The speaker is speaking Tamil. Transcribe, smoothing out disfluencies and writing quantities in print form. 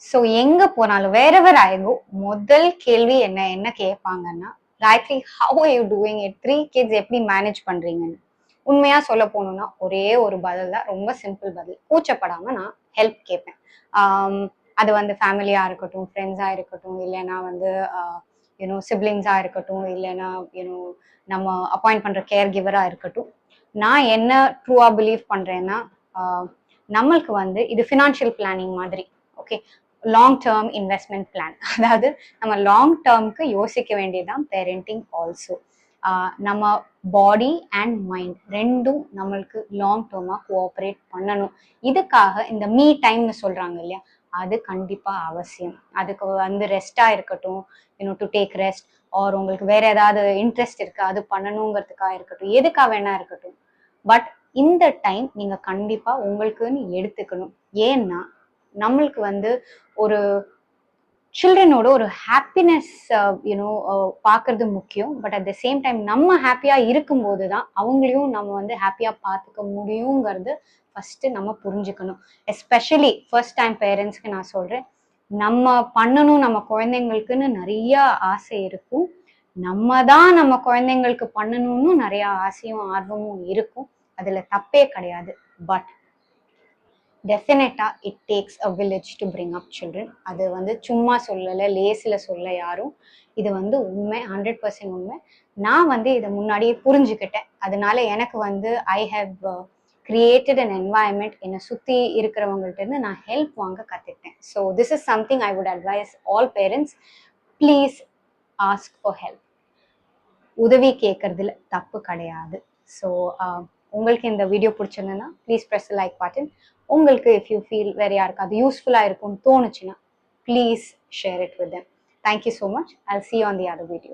ஸோ எங்க போனாலும் வேறெவர் ஆகோ முதல் கேள்வி என்ன கேட்பாங்கன்னா, Gayathri how are you doing it? 3 kids எப்படி மேனேஜ் பண்றீங்கன்னு. உண்மையா சொல்ல போகணும்னா ஒரே ஒரு பதில் தான், ரொம்ப சிம்பிள் பதில். கூச்சப்படாம நான் ஹெல்ப் கேட்பேன். அது வந்து ஃபேமிலியா இருக்கட்டும், ஃப்ரெண்ட்ஸா இருக்கட்டும், இல்லைன்னா வந்து சிப்ளிங்ஸா இருக்கட்டும், இல்லைன்னா நம்ம அப்பாயிண்ட் பண்ற கேர் கிவரா இருக்கட்டும். நான் என்ன ட்ரூவா பிலீவ் பண்றேன்னா, நம்மளுக்கு வந்து இது ஃபினான்ஷியல் பிளானிங் மாதிரி. Okay, long term investment plan. அதாவது நம்ம லாங் டேர்ம்க்கு யோசிக்க வேண்டியதுதான் பேரண்டிங் ஆல்சோ. நம்ம பாடி அண்ட் மைண்ட் ரெண்டும் நம்மளுக்கு லாங் டேர்மா கோஆப்ரேட் பண்ணணும். இதுக்காக இந்த மீ டைம்னு சொல்றாங்க இல்லையா, அது கண்டிப்பா அவசியம். அதுக்கு வந்து ரெஸ்டா இருக்கட்டும், டு டேக் ரெஸ்ட், ஆர் உங்களுக்கு வேற ஏதாவது இன்ட்ரெஸ்ட் இருக்கு அது பண்ணணுங்கிறதுக்காக இருக்கட்டும், எதுக்காக வேணா இருக்கட்டும். பட் இந்த டைம் நீங்க கண்டிப்பா உங்களுக்குன்னு எடுத்துக்கணும். ஏன்னா நம்மளுக்கு வந்து ஒரு சில்ட்ரனோட ஒரு ஹாப்பினஸ் பார்க்கறது முக்கியம். But at the same time நம்ம ஹாப்பியா இருக்கும்போது தான் அவங்களையும் நம்ம வந்து ஹாப்பியா பார்த்துக்க முடியுங்கிறது ஃபர்ஸ்ட் நம்ம புரிஞ்சுக்கணும். எஸ்பெஷலி ஃபர்ஸ்ட் டைம் பேரண்ட்ஸ்க்கு நான் சொல்றேன், நம்ம பண்ணணும், நம்ம குழந்தைங்களுக்குன்னு நிறைய ஆசை இருக்கும். நம்ம தான் நம்ம குழந்தைங்களுக்கு பண்ணணும்னு நிறைய ஆசையும் ஆர்வமும் இருக்கும். அதுல தப்பே கிடையாது. பட் டெஃபினட்டா it takes a village to bring up children. அது வந்து சும்மா சொல்லலை, லேசில் சொல்ல யாரும். இது வந்து உண்மை, 100% உண்மை. நான் வந்து இதை முன்னாடியே புரிஞ்சுக்கிட்டேன். அதனால எனக்கு வந்து I have created an environment. என்னை சுற்றி இருக்கிறவங்கள்ட்ட இருந்து நான் ஹெல்ப் வாங்க கற்றுக்கிட்டேன். So this is something I would advise all parents. Please ask for help. உதவி கேட்கறதுல தப்பு கிடையாது. ஸோ உங்களுக்கு இந்த வீடியோ பிடிச்சிருந்ததுன்னா ப்ளீஸ் ப்ரெஸ் லைக் பட்டன். உங்களுக்கு இஃப் யூ ஃபீல் வேற யாருக்காவது யூஸ்ஃபுல்லாக இருக்கும்னு தோணுச்சுன்னா please share it with them. Thank you so much. I'll see you on the other video.